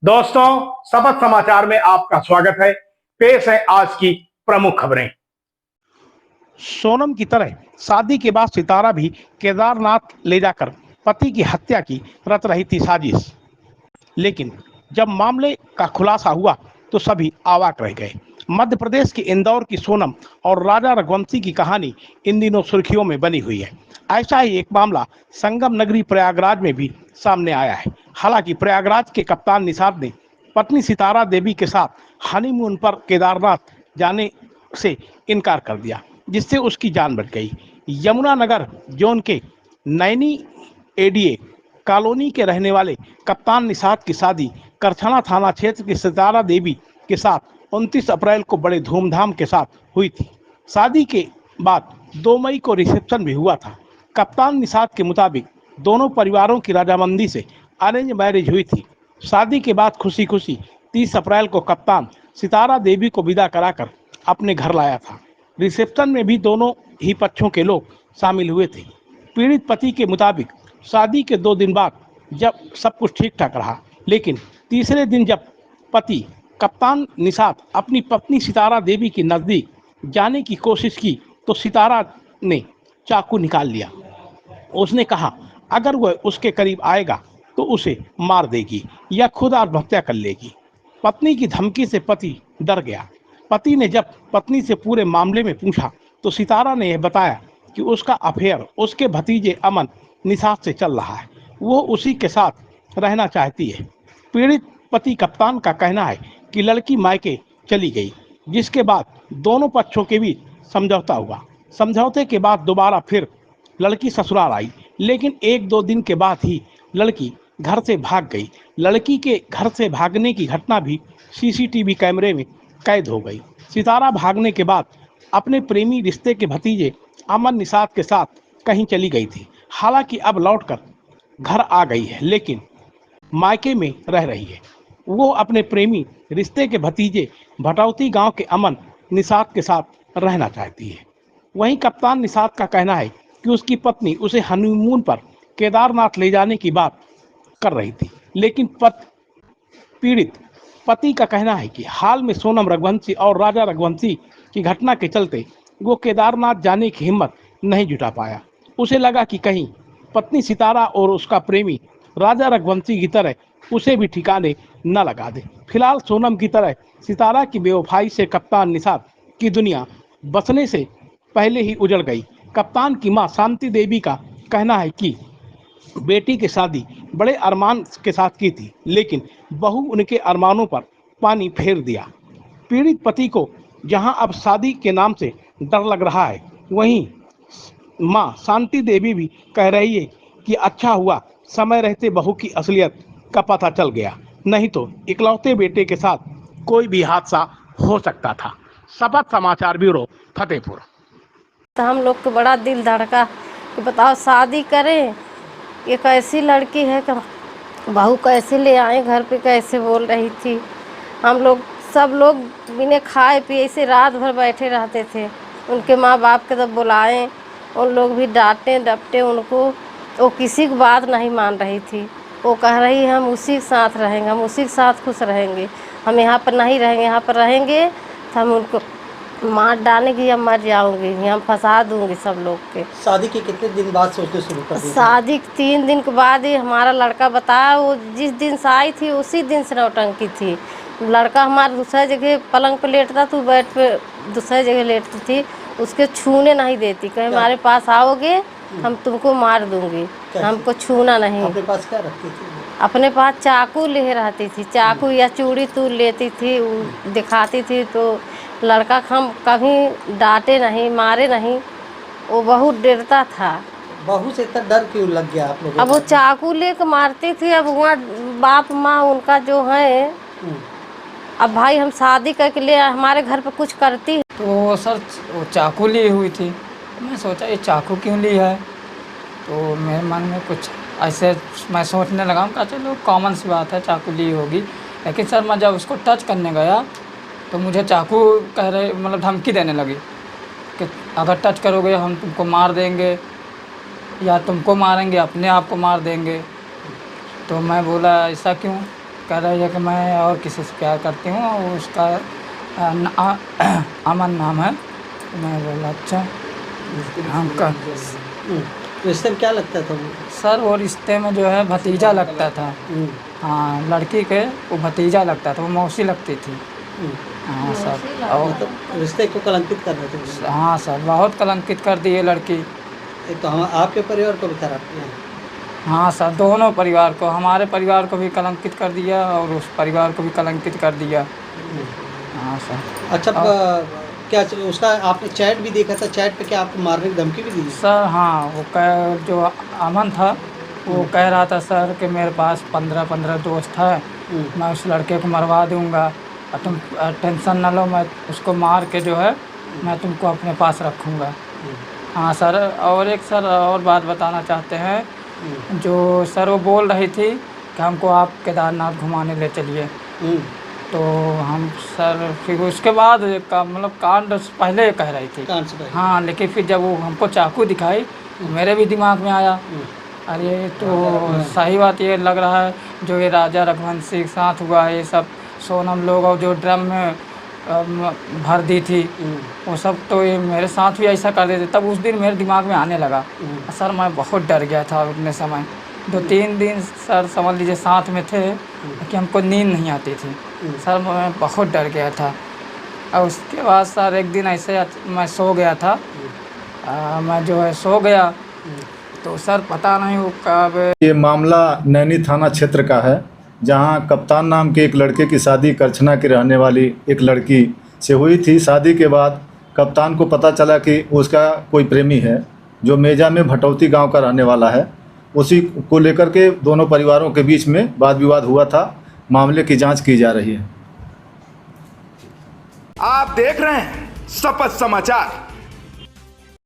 दोस्तों, शपथ समाचार में आपका स्वागत है। पेश है आज की प्रमुख खबरें। सोनम की तरह शादी के बाद सितारा भी केदारनाथ ले जाकर पति की हत्या की रच रही थी साजिश। लेकिन जब मामले का खुलासा हुआ तो सभी अवाक रह गए। मध्य प्रदेश के इंदौर की सोनम और राजा रघुवंशी की कहानी इन दिनों सुर्खियों में बनी हुई है। ऐसा ही एक मामला संगम नगरी प्रयागराज में भी सामने आया है। हालांकि प्रयागराज के कप्तान निषाद ने पत्नी सितारा देवी के साथ हनीमून पर केदारनाथ जाने से इनकार कर दिया, जिससे उसकी जान बच गई। यमुनानगर जोन के नैनी एडीए कॉलोनी के रहने वाले कप्तान निषाद की शादी करछना थाना क्षेत्र की सितारा देवी के साथ 29 अप्रैल को बड़े धूमधाम के साथ हुई थी। शादी के बाद 2 मई को रिसेप्शन भी हुआ था। कप्तान निषाद के मुताबिक दोनों परिवारों की रजामंदी से अरेंज मैरिज हुई थी। शादी के बाद खुशी खुशी 30 अप्रैल को कप्तान सितारा देवी को विदा कराकर अपने घर लाया था। रिसेप्शन में भी दोनों ही पक्षों के लोग शामिल हुए थे। पीड़ित पति के मुताबिक शादी के 2 दिन बाद जब सब कुछ ठीक ठाक रहा, लेकिन तीसरे दिन जब पति कप्तान निषाद अपनी पत्नी सितारा देवी के नज़दीक जाने की कोशिश की तो सितारा ने चाकू निकाल लिया। उसने कहा अगर वह उसके करीब आएगा तो उसे मार देगी या खुद आत्महत्या कर लेगी। पत्नी की धमकी से पति डर गया। पति ने जब पत्नी से पूरे मामले में पूछा तो सितारा ने यह बताया कि उसका अफेयर उसके भतीजे अमन निषाद से चल रहा है, वो उसी के साथ रहना चाहती है। पीड़ित पति कप्तान का कहना है कि लड़की मायके चली गई, जिसके बाद दोनों पक्षों के बीच समझौता हुआ। समझौते के बाद दोबारा फिर लड़की ससुराल आई, लेकिन 1-2 दिन के बाद ही लड़की घर से भाग गई। लड़की के घर से भागने की घटना भी सीसीटीवी कैमरे में कैद हो गई। सितारा भागने के बाद अपने प्रेमी रिश्ते के भतीजे अमन निषाद के साथ कहीं चली गई थी। हालांकि अब लौटकर घर आ गई है, लेकिन मायके में रह रही है। वो अपने प्रेमी रिश्ते के भतीजे भटौती गांव के अमन निषाद के साथ रहना चाहती है। वहीं कप्तान निषाद का कहना है कि उसकी पत्नी उसे हनीमून पर केदारनाथ ले जाने की बात कर रही थी, लेकिन पीड़ित पति का कहना है कि हाल में सोनम रघुवंशी और राजा रघुवंशी की घटना के चलते वो केदारनाथ जाने की हिम्मत नहीं जुटा पाया। उसे लगा कि कहीं पत्नी सितारा और उसका प्रेमी राजा रघुवंशी की तरह उसे भी ठिकाने न लगा दे। फिलहाल सोनम की तरह सितारा की बेवफाई से कप्तान निषाद की दुनिया बसने से पहले ही उजड़ गई। कप्तान की मां शांति देवी का कहना है कि बेटी की शादी बड़े अरमान के साथ की थी, लेकिन बहू उनके अरमानों पर पानी फेर दिया। पीड़ित पति को जहां अब शादी के नाम से डर लग रहा है, वहीं मां शांति देवी भी कह रही है कि अच्छा हुआ समय रहते बहू की असलियत का पता चल गया, नहीं तो इकलौते बेटे के साथ कोई भी हादसा हो सकता था। शपथ समाचार ब्यूरो, फतेहपुर। तो हम लोग को बड़ा दिल धड़का कि बताओ शादी करें, ये कैसी लड़की है, बहू कैसे ले आए घर पे, कैसे बोल रही थी। हम लोग सब लोग बिना खाए पिए से रात भर बैठे रहते थे। उनके माँ बाप के तब बुलाएं, उन लोग भी डांटे डपटे उनको, वो किसी की बात नहीं मान रही थी। वो कह रही हम उसी के साथ रहेंगे, हम उसी के साथ खुश रहेंगे, हम यहाँ पर नहीं रहेंगे, यहाँ पर रहेंगे तो हम उनको मार डालेंगी या मर जाऊंगी, हम फंसा दूंगी सब लोग के। शादी के कितने दिन बाद सोचते शुरू कर दिया? शादी 3 दिन के बाद ही हमारा लड़का बताया, वो जिस दिन से आई थी उसी दिन से नौटंकी थी। लड़का हमारा दूसरा जगह पलंग पे लेटता, तो बेड पे दूसरी जगह लेटती थी, उसके छूने नहीं देती, कहीं हमारे पास आओगे हम तुमको मार दूंगी, हमको छूना नहीं। अपने पास क्या रखती थी? अपने पास चाकू ले रहती थी, चाकू या चूड़ी तूड़ लेती थी, दिखाती थी। तो लड़का हम कभी डांटे नहीं, मारे नहीं, वो बहुत डरता था। बहू से इतना डर क्यों लग गया आप लोगों को? अब वो चाकू लेकर मारती थी। अब वहाँ बाप माँ उनका जो है, अब भाई हम शादी करके ले हमारे घर पे कुछ करती है तो सर वो चाकू ली हुई थी। मैं सोचा ये चाकू क्यों ली है, तो मेरे मन में कुछ ऐसे मैं सोचने लगा कि चलो कॉमन सी बात है, चाकू ली होगी। लेकिन सर मैं जब उसको टच करने गया तो मुझे चाकू कह रहे, मतलब धमकी देने लगी कि अगर टच करोगे हम तुमको मार देंगे या तुमको मारेंगे, अपने आप को मार देंगे। तो मैं बोला ऐसा क्यों, कह रही है कि मैं और किसी से प्यार करती हूँ और उसका अमन नाम है। मैं बोला अच्छा हमका रिश्ते में क्या लगता था वो? सर वो रिश्ते में जो है भतीजा लगता था। हाँ लड़की के वो भतीजा लगता था, वो मौसी लगती थी। हाँ सर और मतलब रिश्ते को कलंकित कर रहे थे वो। हाँ सर बहुत कलंकित कर दी है लड़की। एक तो हम आपके परिवार को भी खराब किया। हाँ सर दोनों परिवार को, हमारे परिवार को भी कलंकित कर दिया और उस परिवार को भी कलंकित कर दिया। हाँ सर। अच्छा क्या उसका आपने चैट भी देखा था? चैट पे क्या आपको मारने की धमकी भी दी थी? सर हाँ वो जो अमन था वो कह रहा था सर कि मेरे पास 15 दोस्त है, मैं उस लड़के को मरवा दूंगा और तुम टेंशन ना लो, मैं उसको मार के जो है मैं तुमको अपने पास रखूँगा। हाँ सर और एक सर और बात बताना चाहते हैं, जो सर वो बोल रही थी कि हमको आप केदारनाथ घुमाने ले चलिए, तो हम सर फिर उसके बाद का मतलब कांड पहले कह रही थी। कान से पहले। हाँ लेकिन फिर जब वो हमको चाकू दिखाई तो मेरे भी दिमाग में आया अरे तो सही बात ये लग रहा है जो ये राजा रघुवंशी के साथ हुआ है, ये सब सोनम लोग और जो ड्रम में भर दी थी वो सब तो ये मेरे साथ भी ऐसा कर देते। तब उस दिन मेरे दिमाग में आने लगा। सर मैं बहुत डर गया था उतने समय, 2-3 दिन सर समझ लीजिए साथ में थे कि हमको नींद नहीं आती थी। सर मैं बहुत डर गया था। और उसके बाद सर एक दिन ऐसे मैं सो गया था, मैं जो है सो गया तो सर पता नहीं वो कब। ये मामला नैनी थाना क्षेत्र का है, जहां कप्तान नाम के एक लड़के की शादी करछना की रहने वाली एक लड़की से हुई थी। शादी के बाद कप्तान को पता चला कि उसका कोई प्रेमी है जो मेजा में भटौती गांव का रहने वाला है। उसी को लेकर के दोनों परिवारों के बीच में वाद विवाद हुआ था। मामले की जांच की जा रही है। आप देख रहे हैं शपथ समाचार।